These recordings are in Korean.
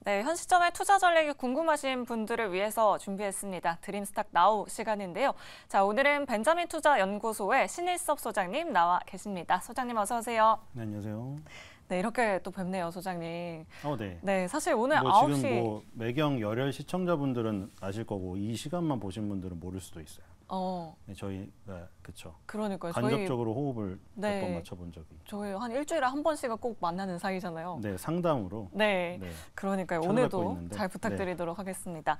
네, 현 시점의 투자 전략이 궁금하신 분들을 위해서 준비했습니다. 드림스탁 나우 시간인데요. 자, 오늘은 벤자민 투자연구소의 신일섭 소장님 나와 계십니다. 소장님 어서 오세요. 네, 안녕하세요. 네, 이렇게 또 뵙네요, 소장님. 네. 네, 사실 오늘 뭐 9시 지금 매경 열혈 시청자분들은 아실 거고 이 시간만 보신 분들은 모를 수도 있어요. 네, 저희 그렇죠. 그러니까요. 간접적으로 호흡을 네, 몇 번 맞춰본 적이. 저희 한 일주일에 한 번씩은 꼭 만나는 사이잖아요. 네, 상담으로. 네, 그러니까요. 오늘도 있는데. 잘 부탁드리도록 하겠습니다.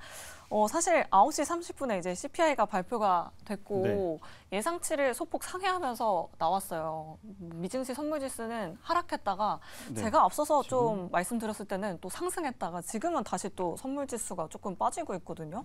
사실 9시 30분에 이제 CPI가 발표가 됐고 예상치를 소폭 상회하면서 나왔어요. 미증시 선물지수는 하락했다가 제가 앞서서 좀 말씀드렸을 때는 또 상승했다가 지금은 다시 또 선물지수가 조금 빠지고 있거든요.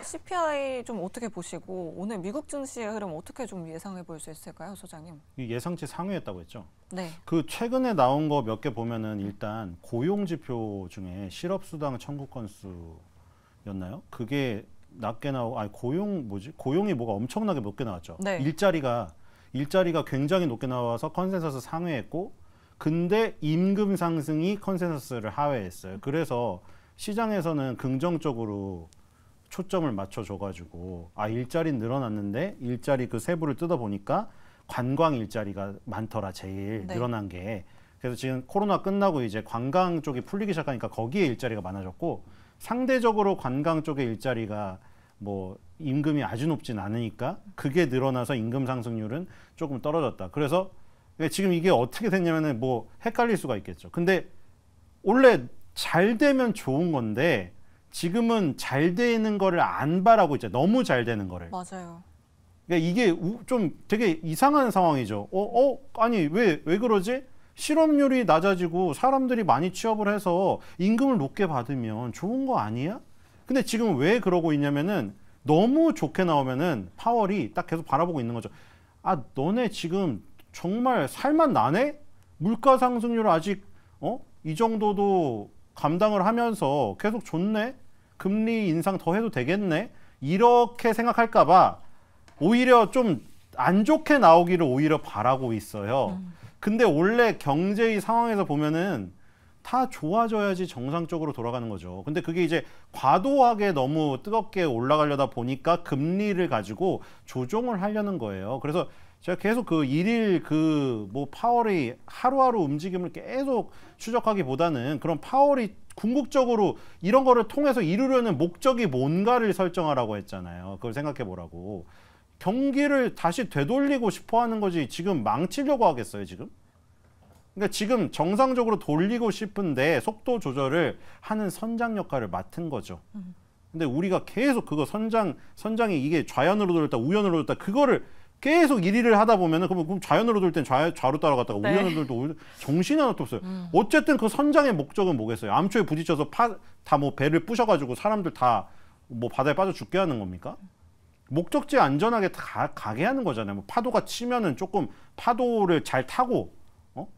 CPI 좀 어떻게 보시고 오늘 미국 증시의 흐름 어떻게 좀 예상해 볼 수 있을까요, 소장님? 예상치 상회했다고 했죠. 네. 그 최근에 나온 거 몇 개 보면은 일단 고용 지표 중에 실업수당 청구 건수였나요? 그게 낮게 나오고, 고용이 뭐가 엄청나게 높게 나왔죠. 네. 일자리가 굉장히 높게 나와서 컨센서스 상회했고, 근데 임금 상승이 컨센서스를 하회했어요. 그래서 시장에서는 긍정적으로 초점을 맞춰줘가지고 일자리는 늘어났는데 일자리 그 세부를 뜯어보니까 관광 일자리가 많더라 제일 늘어난 게. 그래서 지금 코로나 끝나고 이제 관광 쪽이 풀리기 시작하니까 거기에 일자리가 많아졌고 상대적으로 관광 쪽의 일자리가 뭐 임금이 아주 높진 않으니까 그게 늘어나서 임금 상승률은 조금 떨어졌다. 그래서 지금 이게 어떻게 됐냐면은 뭐 헷갈릴 수가 있겠죠. 근데 원래 잘 되면 좋은 건데 지금은 잘 되는 거를 안 바라고 있죠. 너무 잘 되는 거를. 맞아요. 그러니까 이게 좀 되게 이상한 상황이죠. 아니 왜 그러지? 실업률이 낮아지고 사람들이 많이 취업을 해서 임금을 높게 받으면 좋은 거 아니야? 근데 지금 왜 그러고 있냐면은 너무 좋게 나오면은 파월이 딱 계속 바라보고 있는 거죠. 너네 지금 정말 살만 나네? 물가 상승률 아직 이 정도도 감당을 하면서 계속 좋네? 금리 인상 더 해도 되겠네? 이렇게 생각할까 봐 오히려 좀 안 좋게 나오기를 오히려 바라고 있어요. 근데 원래 경제의 상황에서 보면은 다 좋아져야지 정상적으로 돌아가는 거죠. 근데 그게 이제 과도하게 너무 뜨겁게 올라가려다 보니까 금리를 가지고 조정을 하려는 거예요. 그래서 제가 계속 그 일일 뭐 파월이 하루하루 움직임을 계속 추적하기보다는 그런 파월이 궁극적으로 이런 거를 통해서 이루려는 목적이 뭔가를 설정하라고 했잖아요. 그걸 생각해 보라고. 경기를 다시 되돌리고 싶어 하는 거지 지금 망치려고 하겠어요, 지금? 그러니까 지금 정상적으로 돌리고 싶은데 속도 조절을 하는 선장 역할을 맡은 거죠. 근데 우리가 계속 그거 선장이 이게 좌연으로 돌렸다, 우연으로 돌렸다, 그거를 계속 일일을 하다 보면은 그럼 좌연으로 돌 땐 좌로 따라갔다가 우연으로 돌 때 정신이 하나도 없어요. 어쨌든 그 선장의 목적은 뭐겠어요? 암초에 부딪혀서 다 뭐 배를 부셔가지고 사람들 다 뭐 바다에 빠져 죽게 하는 겁니까? 목적지에 안전하게 가게 하는 거잖아요. 뭐 파도가 치면은 조금 파도를 잘 타고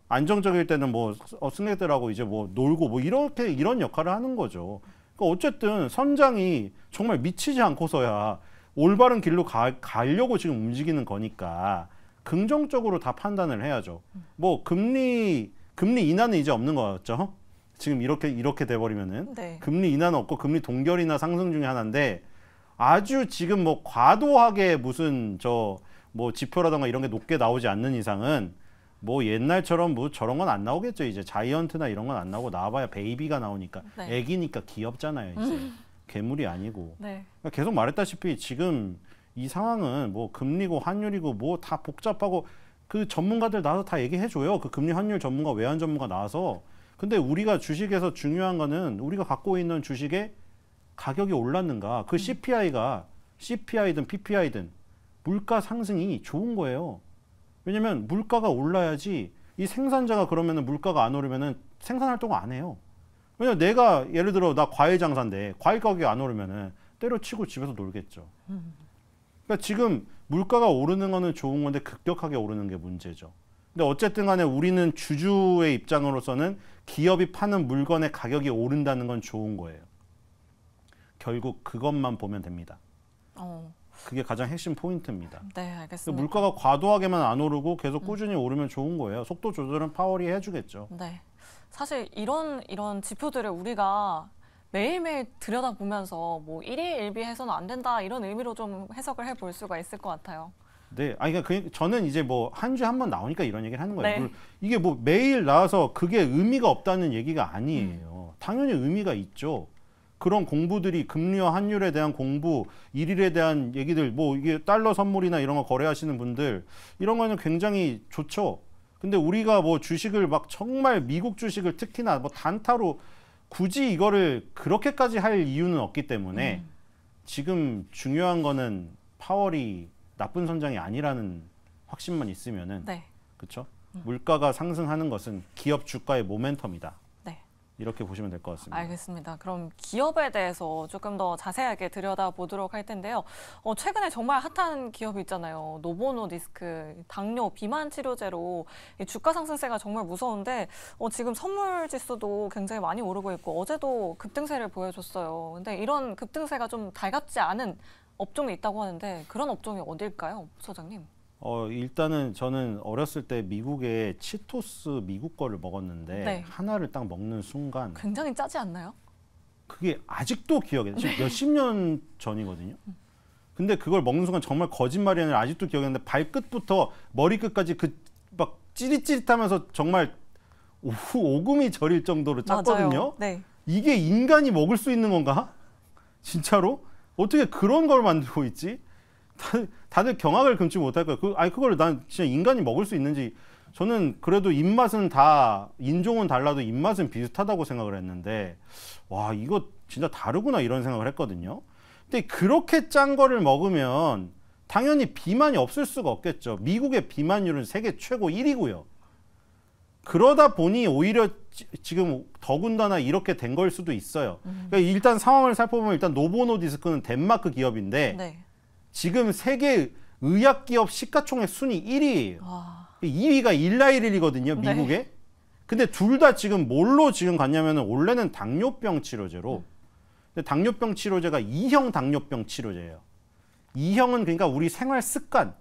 안정적일 때는 뭐 승객들하고 이제 뭐 놀고 뭐 이런 역할을 하는 거죠. 그러니까 어쨌든 선장이 정말 미치지 않고서야 올바른 길로 가려고 지금 움직이는 거니까 긍정적으로 다 판단을 해야죠. 뭐 금리 인하는 이제 없는 거 같죠? 지금 이렇게 돼버리면은 금리 인하는 없고 금리 동결이나 상승 중에 하나인데 아주 지금 뭐 과도하게 무슨 뭐 지표라던가 이런 게 높게 나오지 않는 이상은 뭐 옛날처럼 뭐 저런 건 안 나오겠죠. 이제 자이언트나 이런 건 안 나오고 나와봐야 베이비가 나오니까 애기니까 귀엽잖아요. 이제 괴물이 아니고. 그러니까 계속 말했다시피 지금 이 상황은 뭐 금리고 환율이고 뭐 다 복잡하고 그 전문가들 나와서 다 얘기해줘요. 그 금리 환율 전문가 외환 전문가 나와서. 근데 우리가 주식에서 중요한 거는 우리가 갖고 있는 주식의 가격이 올랐는가, 그 CPI든 PPI든 물가 상승이 좋은 거예요. 왜냐면 물가가 올라야지 이 생산자가 그러면은 물가가 안 오르면은 생산 활동을 안 해요. 왜냐면 내가 예를 들어 나 과일 장사인데 과일 가격이 안 오르면은 때려치고 집에서 놀겠죠. 그러니까 지금 물가가 오르는 거는 좋은 건데 급격하게 오르는 게 문제죠. 근데 어쨌든 간에 우리는 주주의 입장으로서는 기업이 파는 물건의 가격이 오른다는 건 좋은 거예요. 결국 그것만 보면 됩니다. 그게 가장 핵심 포인트입니다. 네, 알겠습니다. 물가가 과도하게만 안 오르고 계속 꾸준히 오르면 좋은 거예요. 속도 조절은 파월이 해주겠죠. 네. 사실 이런 지표들을 우리가 매일매일 들여다보면서 뭐 일희일비해서는 안 된다 이런 의미로 좀 해석을 해볼 수가 있을 것 같아요. 네, 아니 그러니까 저는 이제 뭐 한 주에 한 번 나오니까 이런 얘기를 하는 거예요. 네. 이게 뭐 매일 나와서 그게 의미가 없다는 얘기가 아니에요. 당연히 의미가 있죠. 그런 공부들이 금리와 환율에 대한 공부, 일일에 대한 얘기들, 뭐 이게 달러 선물이나 이런 거 거래하시는 분들 이런 거는 굉장히 좋죠. 근데 우리가 뭐 주식을 막 정말 미국 주식을 특히나 뭐 단타로 굳이 이거를 그렇게까지 할 이유는 없기 때문에 지금 중요한 거는 파월이 나쁜 선장이 아니라는 확신만 있으면은 네. 그렇죠? 물가가 상승하는 것은 기업 주가의 모멘텀이다. 네. 이렇게 보시면 될 것 같습니다. 알겠습니다. 그럼 기업에 대해서 조금 더 자세하게 들여다보도록 할 텐데요. 최근에 정말 핫한 기업이 있잖아요. 노보노디스크, 당뇨, 비만 치료제로 이 주가 상승세가 정말 무서운데 지금 선물 지수도 굉장히 많이 오르고 있고 어제도 급등세를 보여줬어요. 근데 이런 급등세가 좀 달갑지 않은 업종이 있다고 하는데 그런 업종이 어딜까요, 소장님? 일단은 저는 어렸을 때 미국에 치토스 미국 거를 먹었는데 네. 하나를 딱 먹는 순간 굉장히 짜지 않나요? 그게 아직도 기억에 지금 몇십 년 전이거든요. 근데 그걸 먹는 순간 정말 거짓말이 아니라 아직도 기억이 나는데 발끝부터 머리끝까지 그 막 찌릿찌릿하면서 정말 오금이 저릴 정도로 짰거든요. 맞아요. 네. 이게 인간이 먹을 수 있는 건가? 진짜로? 어떻게 그런 걸 만들고 있지? 다들 경악을 금치 못할 거예요. 그걸 난 진짜 인간이 먹을 수 있는지 저는 그래도 입맛은 다 인종은 달라도 입맛은 비슷하다고 생각을 했는데 와 이거 진짜 다르구나 이런 생각을 했거든요. 근데 그렇게 짠 거를 먹으면 당연히 비만이 없을 수가 없겠죠. 미국의 비만율은 세계 최고 1위고요. 그러다 보니 오히려 지금 더군다나 이렇게 된 걸 수도 있어요. 그러니까 일단 상황을 살펴보면 일단 노보노디스크는 덴마크 기업인데 네. 지금 세계 의약기업 시가총액 순위 1위예요. 와. 2위가 일라이릴이거든요, 미국에. 네. 근데 둘 다 지금 뭘로 지금 갔냐면은 원래는 당뇨병 치료제로. 근데 당뇨병 치료제가 2형 당뇨병 치료제예요. 2형은 그러니까 우리 생활 습관.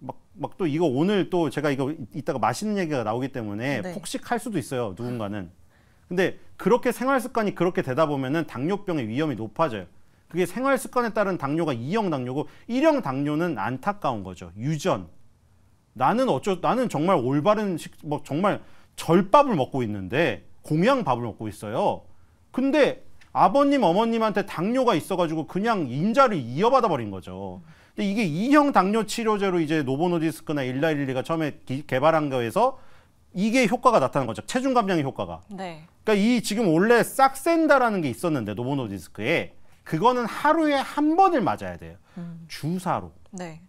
막 또 이거 오늘 또 제가 이거 이따가 맛있는 얘기가 나오기 때문에 네. 폭식할 수도 있어요, 누군가는. 근데 그렇게 생활 습관이 그렇게 되다 보면은 당뇨병의 위험이 높아져요. 그게 생활 습관에 따른 당뇨가 2형 당뇨고 1형 당뇨는 안타까운 거죠. 유전. 나는 정말 올바른 뭐 정말 절밥을 먹고 있는데 공양밥을 먹고 있어요. 근데 아버님, 어머님한테 당뇨가 있어가지고 그냥 인자를 이어받아 버린 거죠. 근데 이게 2형 당뇨 치료제로 이제 노보노디스크나 일라일리가 처음에 개발한 거에서 이게 효과가 나타난 거죠. 체중 감량의 효과가. 네. 그러니까 이 지금 원래 싹센다라는 게 있었는데 노보노디스크에 그거는 하루에 한 번을 맞아야 돼요. 주사로. 네.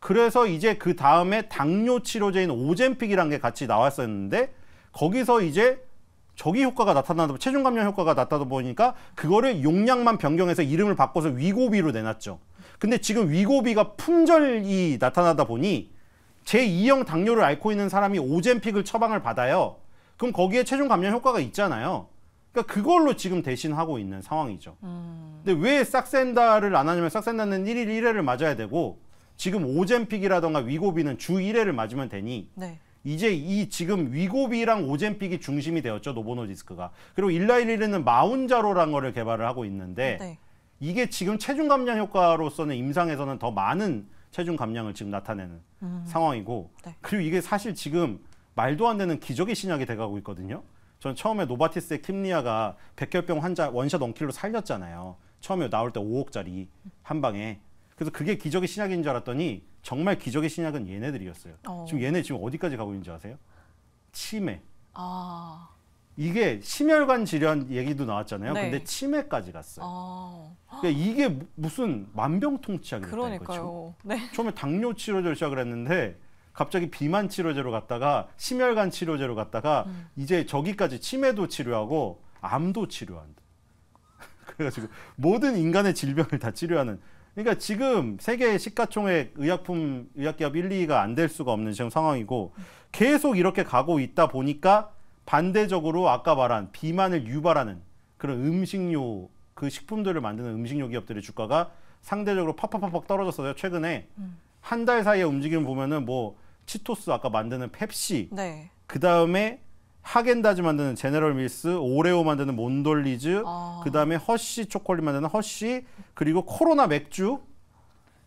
그래서 이제 그 다음에 당뇨 치료제인 오젬픽이라는 게 같이 나왔었는데 거기서 이제 저기 효과가 나타나다 체중 감량 효과가 나타나다 보니까 그거를 용량만 변경해서 이름을 바꿔서 위고비로 내놨죠. 근데 지금 위고비가 품절이 나타나다 보니 제2형 당뇨를 앓고 있는 사람이 오젬픽을 처방을 받아요. 그럼 거기에 체중 감량 효과가 있잖아요. 그러니까 그걸로 지금 대신하고 있는 상황이죠. 근데 왜 싹센다를 안 하냐면 싹센다는 1일 1회를 맞아야 되고 지금 오젬픽이라던가 위고비는 주 1회를 맞으면 되니 네. 이제 이 지금 위고비랑 오젬픽이 중심이 되었죠. 노보노디스크가. 그리고 일라이릴리는 마운자로라는 거를 개발을 하고 있는데 네. 이게 지금 체중 감량 효과로서는 임상에서는 더 많은 체중 감량을 지금 나타내는 상황이고 네. 그리고 이게 사실 지금 말도 안 되는 기적의 신약이 돼가고 있거든요. 전 처음에 노바티스의 킴리아가 백혈병 환자 원샷 원킬로 살렸잖아요. 처음에 나올 때 5억짜리 한 방에. 그래서 그게 기적의 신약인 줄 알았더니 정말 기적의 신약은 얘네들이었어요. 지금 얘네 지금 어디까지 가고 있는지 아세요? 치매. 아. 이게 심혈관 질환 얘기도 나왔잖아요. 네. 근데 치매까지 갔어요. 아. 그러니까 이게 무슨 만병통치약이 됐다니까. 그러니까요. 네. 처음에 당뇨 치료제로 시작을 했는데 갑자기 비만 치료제로 갔다가 심혈관 치료제로 갔다가 이제 저기까지 치매도 치료하고 암도 치료한다. 그래가지고 모든 인간의 질병을 다 치료하는. 그러니까 지금 세계 시가총액 의약기업 1, 2위가 안 될 수가 없는 지금 상황이고 계속 이렇게 가고 있다 보니까 반대적으로 아까 말한 비만을 유발하는 그런 음식료 그 식품들을 만드는 음식료 기업들의 주가가 상대적으로 팍팍팍 떨어졌어요. 최근에 한 달 사이에 움직임 보면은 뭐 치토스 아까 만드는 펩시 네. 그 다음에 하겐다즈 만드는 제네럴 밀스, 오레오 만드는 몬돌리즈, 아. 그다음에 허쉬 초콜릿 만드는 허쉬, 그리고 코로나 맥주,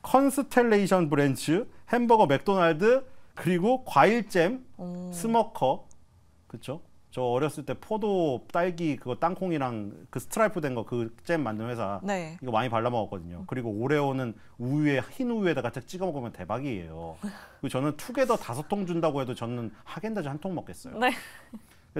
컨스텔레이션 브랜츠, 햄버거 맥도날드, 그리고 과일잼, 스머커, 그렇죠? 저 어렸을 때 포도, 딸기 그거 땅콩이랑 그 스트라이프 된 거 그 잼 만드는 회사 네. 이거 많이 발라 먹었거든요. 그리고 오레오는 우유에 흰 우유에다가 딱 찍어 먹으면 대박이에요. 그리고 저는 투게더 5통 준다고 해도 저는 하겐다즈 한 통 먹겠어요. 네.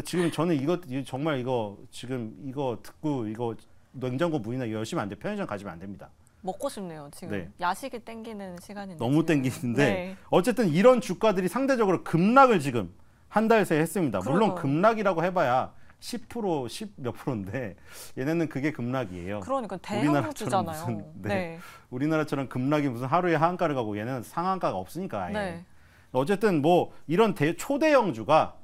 지금 저는 이거 정말 이거 지금 이거 듣고 이거 냉장고 문이나 열시면 안 돼. 편의점 가지면 안 됩니다. 먹고 싶네요. 지금 네. 야식이 땡기는 시간인데. 너무 지금. 땡기는데 네. 어쨌든 이런 주가들이 상대적으로 급락을 지금 한 달 새에 했습니다. 물론 그러니까요. 급락이라고 해봐야 10%, 10 몇 프로인데 얘네는 그게 급락이에요. 그러니까 우리나라처럼 대형주잖아요. 무슨, 네. 네. 우리나라처럼 급락이 무슨 하루에 하한가를 가고 얘네는 상한가가 없으니까 아예. 네. 어쨌든 뭐 이런 초대형주가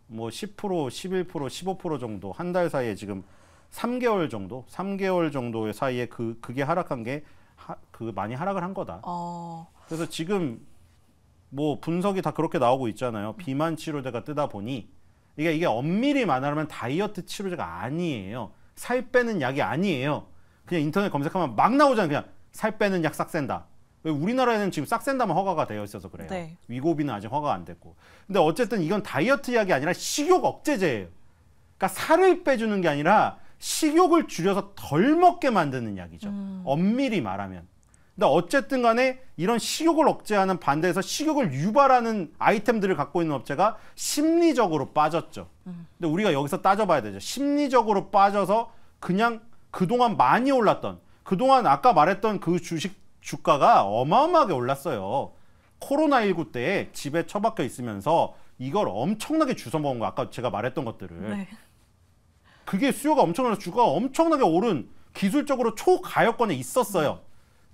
뭐 10%, 11%, 15% 정도 한 달 사이에 지금 3개월 정도의 사이에 그게 하락한 게 그 많이 하락을 한 거다. 그래서 지금 뭐 분석이 다 그렇게 나오고 있잖아요. 비만 치료제가 뜨다 보니 이게 엄밀히 말하면 다이어트 치료제가 아니에요. 살 빼는 약이 아니에요. 그냥 인터넷 검색하면 막 나오잖아요. 그냥 살 빼는 약 싹 센다. 우리나라에는 지금 싹 센다만 허가가 되어 있어서 그래요. 네. 위고비는 아직 허가가 안 됐고. 근데 어쨌든 이건 다이어트 약이 아니라 식욕 억제제예요. 그러니까 살을 빼주는 게 아니라 식욕을 줄여서 덜 먹게 만드는 약이죠. 엄밀히 말하면. 근데 어쨌든 간에 이런 식욕을 억제하는 반대에서 식욕을 유발하는 아이템들을 갖고 있는 업체가 심리적으로 빠졌죠. 근데 우리가 여기서 따져봐야 되죠. 심리적으로 빠져서 그냥 그동안 많이 올랐던, 그동안 아까 말했던 그 주가가 어마어마하게 올랐어요. 코로나19 때 집에 처박혀 있으면서 이걸 엄청나게 주워 먹은 거, 아까 제가 말했던 것들을. 네. 그게 수요가 엄청나서 주가가 엄청나게 오른 기술적으로 초가역권에 있었어요.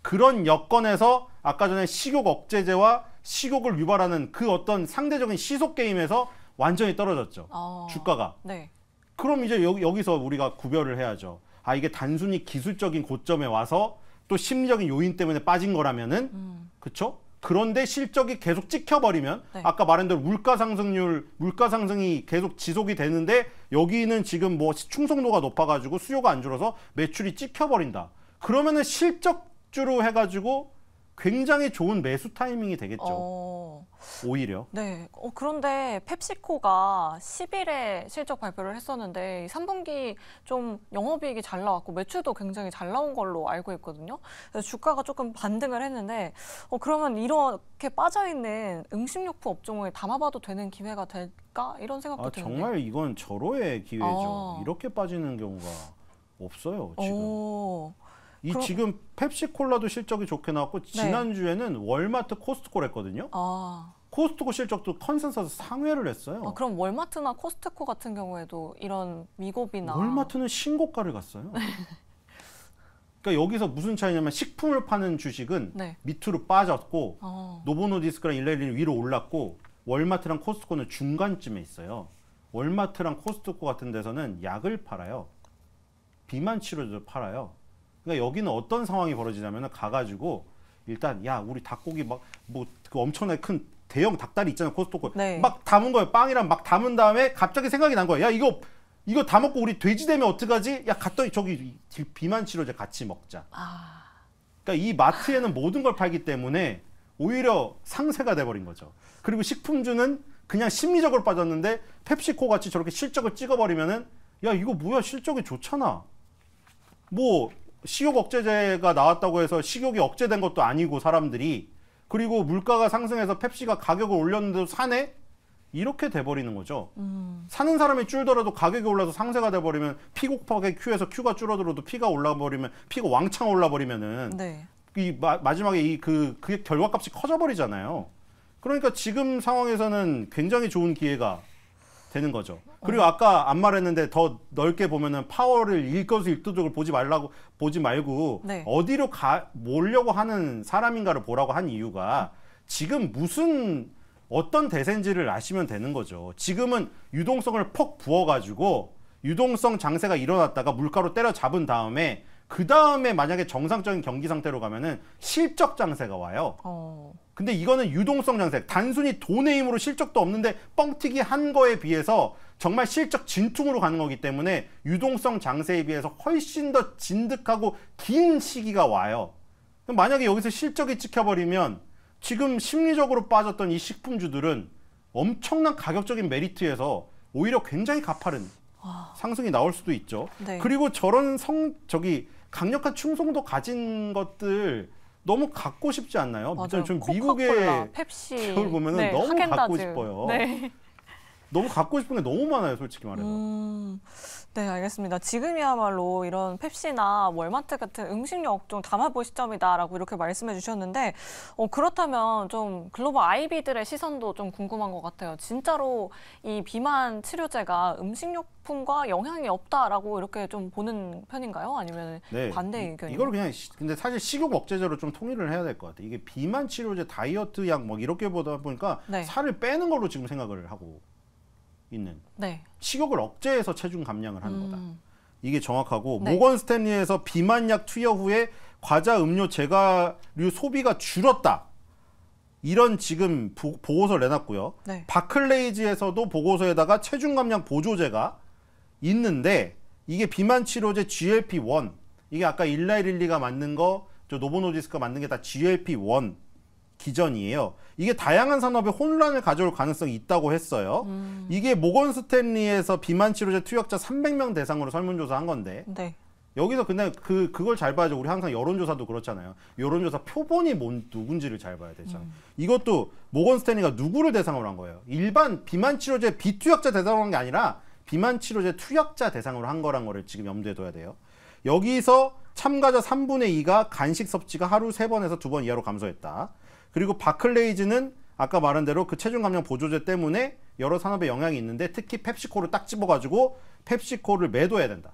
그런 여건에서 아까 전에 식욕 억제제와 식욕을 유발하는 그 어떤 상대적인 시속 게임에서 완전히 떨어졌죠. 주가가. 네. 그럼 이제 여기서 우리가 구별을 해야죠. 아, 이게 단순히 기술적인 고점에 와서 또 심리적인 요인 때문에 빠진 거라면은 그렇죠? 그런데 실적이 계속 찍혀버리면 네. 아까 말한 대로 물가 상승이 계속 지속이 되는데 여기는 지금 뭐 충성도가 높아가지고 수요가 안 줄어서 매출이 찍혀버린다. 그러면은 실적주로 해가지고 굉장히 좋은 매수 타이밍이 되겠죠. 오히려. 네. 그런데 펩시코가 10일에 실적 발표를 했었는데 3분기 좀 영업이익이 잘 나왔고 매출도 굉장히 잘 나온 걸로 알고 있거든요. 그래서 주가가 조금 반등을 했는데 그러면 이렇게 빠져있는 응식료품 업종을 담아봐도 되는 기회가 될까? 이런 생각도 드는데. 정말 이건 절호의 기회죠. 이렇게 빠지는 경우가 없어요. 지금. 지금 펩시콜라도 실적이 좋게 나왔고 지난주에는 월마트 코스트코를 했거든요. 코스트코 실적도 컨센서스 상회를 했어요. 그럼 월마트나 코스트코 같은 경우에도 이런 위고비나 월마트는 신고가를 갔어요. 그러니까 여기서 무슨 차이냐면 식품을 파는 주식은 네. 밑으로 빠졌고 노보노디스크랑 일레일리는 위로 올랐고 월마트랑 코스트코는 중간쯤에 있어요. 월마트랑 코스트코 같은 데서는 약을 팔아요. 비만 치료제도 팔아요. 그러니까 여기는 어떤 상황이 벌어지냐면 가가지고 일단 야 우리 닭고기 막 뭐 그 엄청나게 큰 대형 닭다리 있잖아요. 코스트코 네. 막 담은 거예요. 빵이랑 막 담은 다음에 갑자기 생각이 난 거예요. 야 이거 다 먹고 우리 돼지 되면 어떡하지? 야 갔더니 저기 비만 치료제 같이 먹자. 그러니까 이 마트에는 모든 걸 팔기 때문에 오히려 상세가 돼버린 거죠. 그리고 식품주는 그냥 심리적으로 빠졌는데 펩시코 같이 저렇게 실적을 찍어버리면은 야 이거 뭐야 실적이 좋잖아. 뭐 식욕 억제제가 나왔다고 해서 식욕이 억제된 것도 아니고 사람들이 그리고 물가가 상승해서 펩시가 가격을 올렸는데도 사네? 이렇게 돼버리는 거죠. 사는 사람이 줄더라도 가격이 올라서 상세가 돼버리면 피 곱하기 Q에서 Q가 줄어들어도 P가 올라버리면 P가 왕창 올라버리면은 네. 마지막에 그게 결과값이 커져버리잖아요. 그러니까 지금 상황에서는 굉장히 좋은 기회가 되는 거죠. 그리고 아까 안 말했는데 더 넓게 보면은 파워를 일거수일투족을 보지 말고 네. 어디로 모려고 하는 사람인가를 보라고 한 이유가 지금 어떤 대세인지를 아시면 되는 거죠. 지금은 유동성을 퍽 부어가지고 유동성 장세가 일어났다가 물가로 때려잡은 다음에 그 다음에 만약에 정상적인 경기 상태로 가면은 실적 장세가 와요. 근데 이거는 유동성 장세. 단순히 돈의 힘으로 실적도 없는데 뻥튀기 한 거에 비해서 정말 실적 진퉁으로 가는 거기 때문에 유동성 장세에 비해서 훨씬 더 진득하고 긴 시기가 와요. 그럼 만약에 여기서 실적이 찍혀버리면 지금 심리적으로 빠졌던 이 식품주들은 엄청난 가격적인 메리트에서 오히려 굉장히 가파른 상승이 나올 수도 있죠. 네. 그리고 저런 강력한 충성도 가진 것들 너무 갖고 싶지 않나요? 맞아요. 좀 코카콜라, 미국의 펩시, 기업을 보면은 네, 너무 하겐다즈. 갖고 싶어요. 네. 너무 갖고 싶은 게 너무 많아요, 솔직히 말해서. 네, 알겠습니다. 지금이야말로 이런 펩시나 월마트 같은 음식료 업종 담아볼 시점이다라고 이렇게 말씀해 주셨는데, 그렇다면 좀 글로벌 아이비들의 시선도 좀 궁금한 것 같아요. 진짜로 이 비만 치료제가 음식료품과 영향이 없다라고 이렇게 좀 보는 편인가요? 아니면 네, 반대 의견이요? 이걸 그냥 근데 사실 식욕 억제제로 좀 통일을 해야 될 것 같아요. 이게 비만 치료제, 다이어트 약 뭐 이렇게 보다 보니까 네. 살을 빼는 걸로 지금 생각을 하고 있는. 네. 식욕을 억제해서 체중 감량을 하는 거다. 이게 정확하고 네. 모건 스탠리에서 비만약 투여 후에 과자, 음료, 제과류 소비가 줄었다. 이런 지금 보고서를 내놨고요. 네. 바클레이즈에서도 보고서에다가 체중 감량 보조제가 있는데 이게 비만 치료제 GLP-1 이게 아까 일라이릴리가 만든 거, 저 노보노디스크가 만든 게 다 GLP-1 기전이에요. 이게 다양한 산업에 혼란을 가져올 가능성이 있다고 했어요. 이게 모건 스탠리에서 비만 치료제 투약자 300명 대상으로 설문조사한 건데 네. 여기서 근데 그걸 잘 봐야죠. 우리 항상 여론조사도 그렇잖아요. 여론조사 표본이 누군지를 잘 봐야 되잖아요. 이것도 모건 스탠리가 누구를 대상으로 한 거예요. 일반 비만 치료제 비투약자 대상으로 한 게 아니라 비만 치료제 투약자 대상으로 한 거란 거를 지금 염두에 둬야 돼요. 여기서 참가자 3분의 2가 간식 섭취가 하루 3번에서 2번 이하로 감소했다. 그리고 바클레이즈는 아까 말한 대로 그 체중 감량 보조제 때문에 여러 산업에 영향이 있는데 특히 펩시코를 딱 집어가지고 펩시코를 매도해야 된다.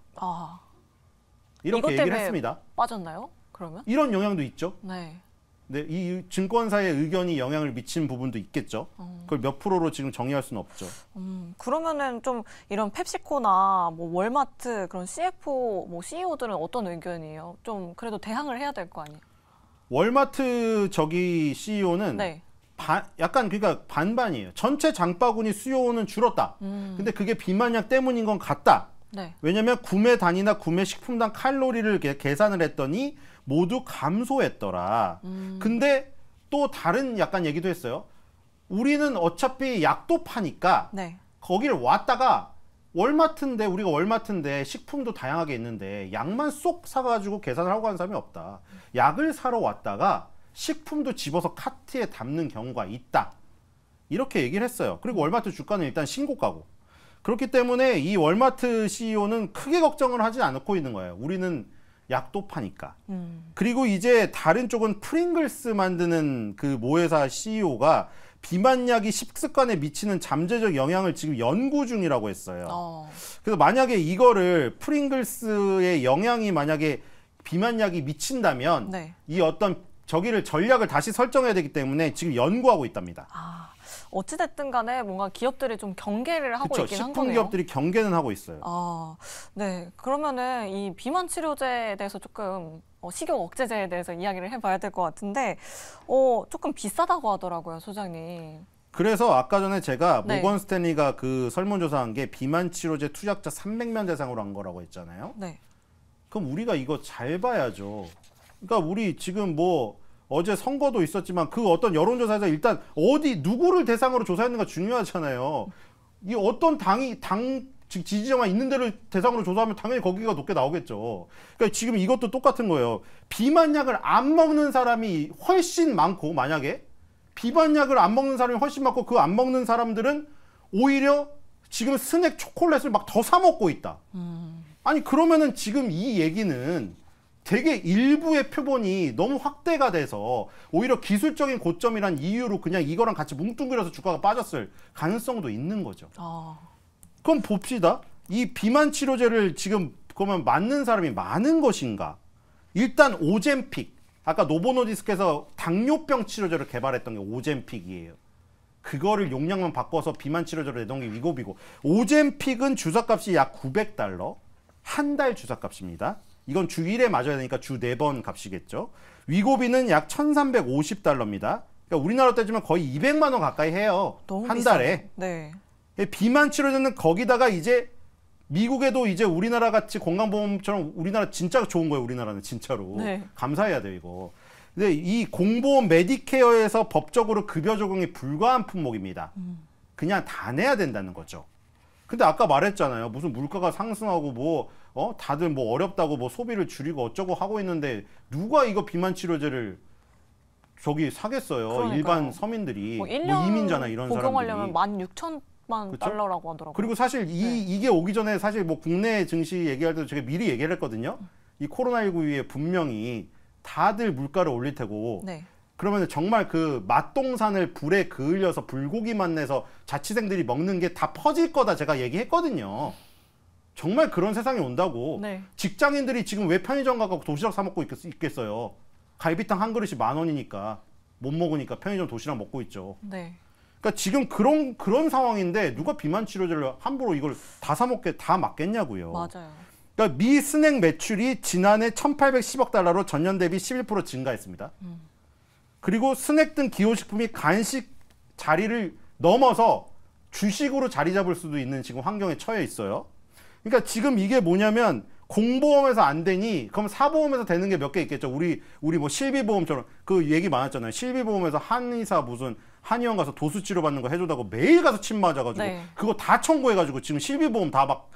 이렇게 얘기를 했습니다. 빠졌나요? 그러면? 이런 영향도 있죠. 네. 네, 이 증권사의 의견이 영향을 미친 부분도 있겠죠. 그걸 몇 프로로 지금 정의할 수는 없죠. 그러면은 좀 이런 펩시코나 뭐 월마트 그런 CFO 뭐 CEO들은 어떤 의견이에요? 좀 그래도 대항을 해야 될 거 아니에요? 월마트 저기 CEO는 네. 약간 그러니까 반반이에요. 전체 장바구니 수요는 줄었다. 근데 그게 비만약 때문인 건 같다. 네. 왜냐면 구매 단위나 구매 식품당 칼로리를 계산을 했더니 모두 감소했더라. 근데 또 다른 약간 얘기도 했어요. 우리는 어차피 약도 파니까 네. 거기를 왔다가 월마트인데 우리가 월마트인데 식품도 다양하게 있는데 약만 쏙 사가지고 계산을 하고 가는 사람이 없다. 약을 사러 왔다가 식품도 집어서 카트에 담는 경우가 있다. 이렇게 얘기를 했어요. 그리고 월마트 주가는 일단 신고가고. 그렇기 때문에 이 월마트 CEO는 크게 걱정을 하지 않고 있는 거예요. 우리는 약도 파니까. 그리고 이제 다른 쪽은 프링글스 만드는 그 모회사 CEO가 비만약이 식습관에 미치는 잠재적 영향을 지금 연구 중이라고 했어요. 그래서 만약에 이거를 프링글스의 영향이 만약에 비만약이 미친다면 네. 이 어떤 저기를 전략을 다시 설정해야 되기 때문에 지금 연구하고 있답니다. 어찌됐든 간에 뭔가 기업들이 좀 경계를 하고 그쵸, 있긴 한 식품 거네요. 기업들이 경계는 하고 있어요. 네. 그러면은 이 비만 치료제에 대해서 조금 식욕 억제제에 대해서 이야기를 해봐야 될 것 같은데 조금 비싸다고 하더라고요, 소장님. 그래서 아까 전에 제가 네. 모건 스탠리가 그 설문조사한 게 비만 치료제 투약자 300명 대상으로 한 거라고 했잖아요. 네. 그럼 우리가 이거 잘 봐야죠. 그러니까 우리 지금 뭐 어제 선거도 있었지만 그 어떤 여론조사에서 일단 누구를 대상으로 조사했는가 중요하잖아요. 이 어떤 당 지지자만 있는 데를 대상으로 조사하면 당연히 거기가 높게 나오겠죠. 그러니까 지금 이것도 똑같은 거예요. 비만약을 안 먹는 사람이 훨씬 많고 만약에 비만약을 안 먹는 사람이 훨씬 많고 그 안 먹는 사람들은 오히려 지금 스낵 초콜릿을 막 더 사 먹고 있다. 아니 그러면은 지금 이 얘기는 되게 일부의 표본이 너무 확대가 돼서 오히려 기술적인 고점이란 이유로 그냥 이거랑 같이 뭉뚱그려서 주가가 빠졌을 가능성도 있는 거죠. 그럼 봅시다. 이 비만 치료제를 지금 그러면 맞는 사람이 많은 것인가? 일단 오젬픽. 아까 노보노디스크에서 당뇨병 치료제를 개발했던 게 오젬픽이에요. 그거를 용량만 바꿔서 비만 치료제로 내던 게 위고비고. 오젬픽은 주사값이 약 $900. 한 달 주사값입니다. 이건 주 1회 맞아야 되니까 주 4번 값이겠죠. 위고비는 약 1,350달러입니다. 그러니까 우리나라 따지면 거의 200만 원 가까이 해요. 너무 한 비싸요. 달에. 네. 비만 치료제는 거기다가 이제 미국에도 이제 우리나라 같이 건강보험처럼 우리나라 진짜 좋은 거예요. 우리나라는 진짜로. 네. 감사해야 돼요, 이거. 근데 이 공보험 메디케어에서 법적으로 급여 적용이 불가한 품목입니다. 그냥 다 내야 된다는 거죠. 근데 아까 말했잖아요. 무슨 물가가 상승하고 뭐 다들 뭐 어렵다고 뭐 소비를 줄이고 어쩌고 하고 있는데 누가 이거 비만 치료제를 저기 사겠어요. 그러니까요. 일반 서민들이 뭐 뭐 1년 이민자나 이런 복용하려면 사람들이. 16,000만 그쵸? 달러라고 하더라고요. 그리고 사실 이게 오기 전에 사실 뭐 국내 증시 얘기할 때도 제가 미리 얘기를 했거든요. 이 코로나19 이후에 분명히 다들 물가를 올릴 테고 네. 그러면 정말 그 맛동산을 불에 그을려서 불고기만 내서 자취생들이 먹는 게 다 퍼질 거다 제가 얘기했거든요. 정말 그런 세상이 온다고. 네. 직장인들이 지금 왜 편의점 가고 도시락 사 먹고 있겠어요. 갈비탕 한 그릇이 10,000원이니까 못 먹으니까 편의점 도시락 먹고 있죠. 네. 그러니까 지금 그런 상황인데 누가 비만 치료제를 함부로 이걸 다 사 먹게 다 맞겠냐고요. 맞아요. 그러니까 미 스낵 매출이 지난해 1,810억 달러로 전년 대비 11% 증가했습니다. 그리고 스낵 등 기호식품이 간식 자리를 넘어서 주식으로 자리 잡을 수도 있는 지금 환경에 처해 있어요. 그러니까 지금 이게 뭐냐면 공보험에서 안 되니 그럼 사보험에서 되는 게 몇 개 있겠죠. 우리 뭐 실비보험처럼 그 얘기 많았잖아요. 실비보험에서 한의사 무슨 한의원 가서 도수 치료 받는 거 해주다고 매일 가서 침 맞아가지고 네. 그거 다 청구해가지고 지금 실비보험 다 막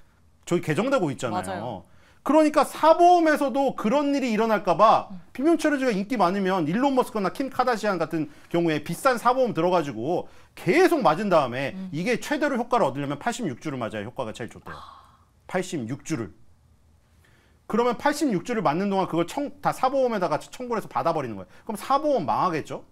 저기 개정되고 있잖아요. 맞아요. 그러니까 사보험에서도 그런 일이 일어날까봐 비만 치료제가 인기 많으면 일론 머스크나 킴 카다시안 같은 경우에 비싼 사보험 들어가지고 계속 맞은 다음에 이게 최대로 효과를 얻으려면 86주를 맞아야 효과가 제일 좋대요. 86주를. 그러면 86주를 맞는 동안 그걸 다 사보험에다가 청구를 해서 받아버리는 거예요. 그럼 사보험 망하겠죠?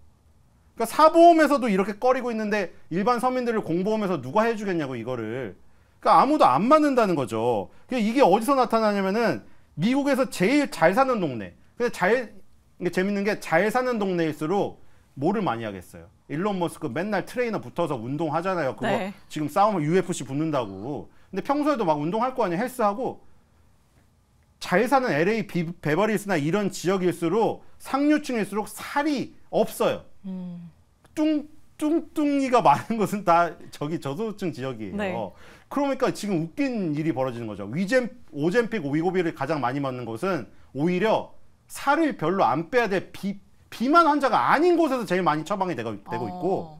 그러니까 사보험에서도 이렇게 꺼리고 있는데 일반 서민들을 공보험에서 누가 해주겠냐고 이거를. 그러니까 아무도 안 맞는다는 거죠. 이게 어디서 나타나냐면은 미국에서 제일 잘 사는 동네. 근데 이게 재밌는 게 잘 사는 동네일수록 뭐를 많이 하겠어요. 일론 머스크 맨날 트레이너 붙어서 운동하잖아요. 그거 네. 지금 싸우면 UFC 붙는다고. 근데 평소에도 막 운동할 거 아니에요. 헬스하고. 잘 사는 LA 베버리힐스나 이런 지역일수록 상류층일수록 살이 없어요. 뚱뚱이가 많은 곳은 다 저기 저소득층 지역이에요. 네. 그러니까 지금 웃긴 일이 벌어지는 거죠. 오젬픽 위고비를 가장 많이 맞는 곳은 오히려 살을 별로 안 빼야 돼 비만 환자가 아닌 곳에서 제일 많이 처방이 되고 있고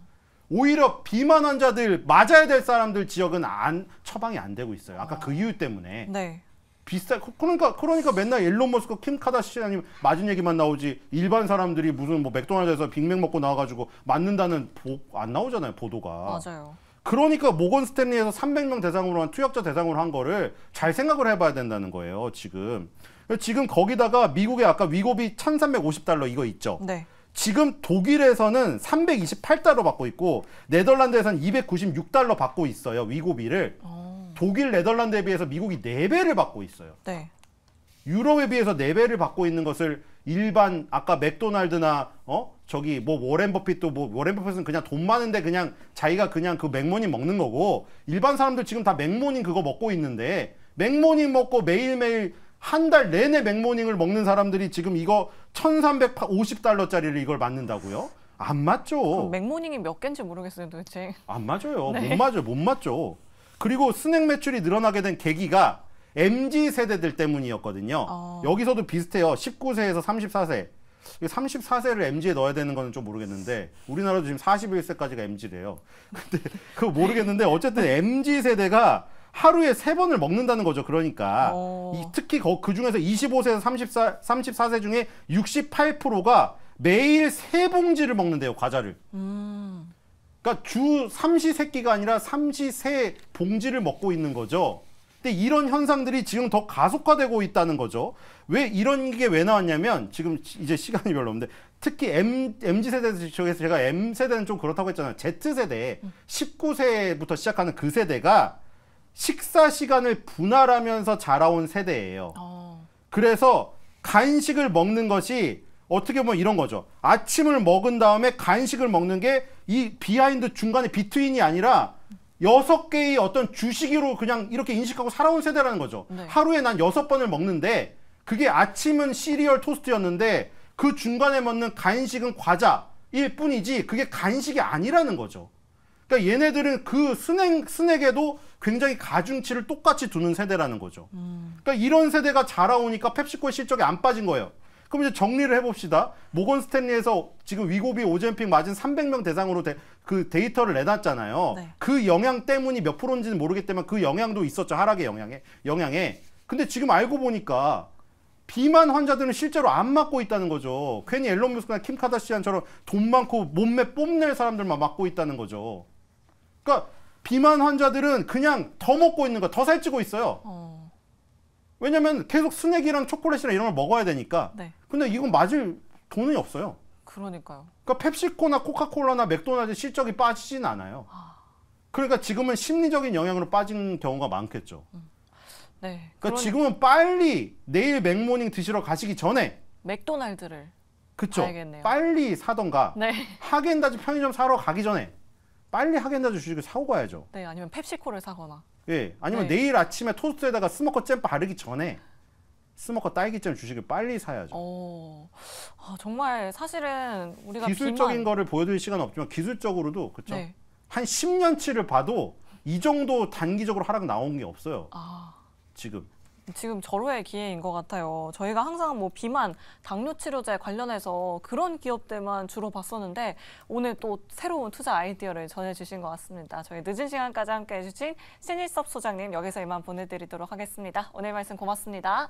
오히려 비만 환자들 맞아야 될 사람들 지역은 처방이 안 되고 있어요. 아까 그 이유 때문에. 네. 그러니까 맨날 일론 머스크, 킴 카다시안이 맞은 얘기만 나오지 일반 사람들이 무슨 뭐 맥도날드에서 빅맥 먹고 나와가지고 맞는다는 안 나오잖아요, 보도가. 맞아요. 그러니까 모건 스탠리에서 300명 대상으로 한 투약자 대상으로 한 거를 잘 생각을 해봐야 된다는 거예요, 지금. 지금 거기다가 미국의 아까 위고비 1,350달러 이거 있죠. 네. 지금 독일에서는 328달러 받고 있고 네덜란드에서는 296달러 받고 있어요, 위고비를. 독일, 네덜란드에 비해서 미국이 4배를 받고 있어요. 네. 유럽에 비해서 4배를 받고 있는 것을 일반 아까 맥도날드나 저기 뭐 워렌 버핏도 뭐 워렌 버핏은 그냥 돈 많은데 그냥 자기가 그냥 그 맥모닝 먹는 거고 일반 사람들 지금 다 맥모닝 그거 먹고 있는데 맥모닝 먹고 매일매일 한 달 내내 맥모닝을 먹는 사람들이 지금 이거 1,350달러짜리를 이걸 맞는다고요? 안 맞죠. 그럼 맥모닝이 몇 개인지 모르겠어요, 도대체. 안 맞아요. 네. 못 맞죠. 그리고 스낵 매출이 늘어나게 된 계기가 MZ 세대들 때문이었거든요. 여기서도 비슷해요. 19세에서 34세. 34세를 MZ에 넣어야 되는 거는 좀 모르겠는데 우리나라도 지금 41세까지가 MZ래요. 근데 그거 모르겠는데 어쨌든 MZ 세대가 하루에 3번을 먹는다는 거죠. 그러니까 특히 그 중에서 25세에서 34세 중에 68%가 매일 3봉지를 먹는데요. 과자를. 그러니까 주 삼시세끼가 아니라 삼시세 봉지를 먹고 있는 거죠. 근데 이런 현상들이 지금 더 가속화되고 있다는 거죠. 왜 이런 게 왜 나왔냐면 지금 이제 시간이 별로 없는데 특히 MZ세대 중에서 제가 M세대는 좀 그렇다고 했잖아요. Z세대 19세부터 시작하는 그 세대가 식사 시간을 분할하면서 자라온 세대예요. 그래서 간식을 먹는 것이 어떻게 보면 이런 거죠. 아침을 먹은 다음에 간식을 먹는 게 이 비하인드 중간에 비트윈이 아니라 6개의 어떤 주식으로 그냥 이렇게 인식하고 살아온 세대라는 거죠. 네. 하루에 난 6번을 먹는데 그게 아침은 시리얼 토스트였는데 그 중간에 먹는 간식은 과자일 뿐이지 그게 간식이 아니라는 거죠. 그러니까 얘네들은 그 스낵에도 굉장히 가중치를 똑같이 두는 세대라는 거죠. 그러니까 이런 세대가 자라오니까 펩시코의 실적이 안 빠진 거예요. 그럼 이제 정리를 해봅시다. 모건 스탠리에서 지금 위고비 오젬픽 맞은 300명 대상으로 그 데이터를 내놨잖아요. 네. 그 영향 때문이 몇 프로인지는 모르겠지만 그 영향도 있었죠. 하락의 영향에. 근데 지금 알고 보니까 비만 환자들은 실제로 안 맞고 있다는 거죠. 괜히 앨런 머스크나 킴 카다시안처럼 돈 많고 몸매 뽐낼 사람들만 맞고 있다는 거죠. 그러니까 비만 환자들은 그냥 더 먹고 있는 거, 더 살찌고 있어요. 왜냐면 계속 스낵이랑 초콜릿이랑 이런 걸 먹어야 되니까. 네. 근데 이건 맞을 돈이 없어요. 그러니까요. 그러니까 펩시코나 코카콜라나 맥도날드 실적이 빠지진 않아요. 그러니까 지금은 심리적인 영향으로 빠진 경우가 많겠죠. 네. 그러니까 지금은 빨리 내일 맥모닝 드시러 가시기 전에 맥도날드를 그쵸? 봐야겠네요. 빨리 사던가 네. 하겐다즈 편의점 사러 가기 전에 빨리 하겐다즈 주식을 사고 가야죠. 네, 아니면 펩시코를 사거나. 예, 아니면 네. 내일 아침에 토스트에다가 스모커 잼 바르기 전에 스모커 딸기잼 주식을 빨리 사야죠. 정말 사실은 우리가 기술적인 거를 보여드릴 시간은 없지만 기술적으로도 그렇죠. 네. 한 10년치를 봐도 이 정도 단기적으로 하락 나온 게 없어요. 지금. 지금 절호의 기회인 것 같아요. 저희가 항상 뭐 비만, 당뇨 치료제 관련해서 그런 기업들만 주로 봤었는데 오늘 또 새로운 투자 아이디어를 전해주신 것 같습니다. 저희 늦은 시간까지 함께해 주신 신일섭 소장님 여기서 이만 보내드리도록 하겠습니다. 오늘 말씀 고맙습니다.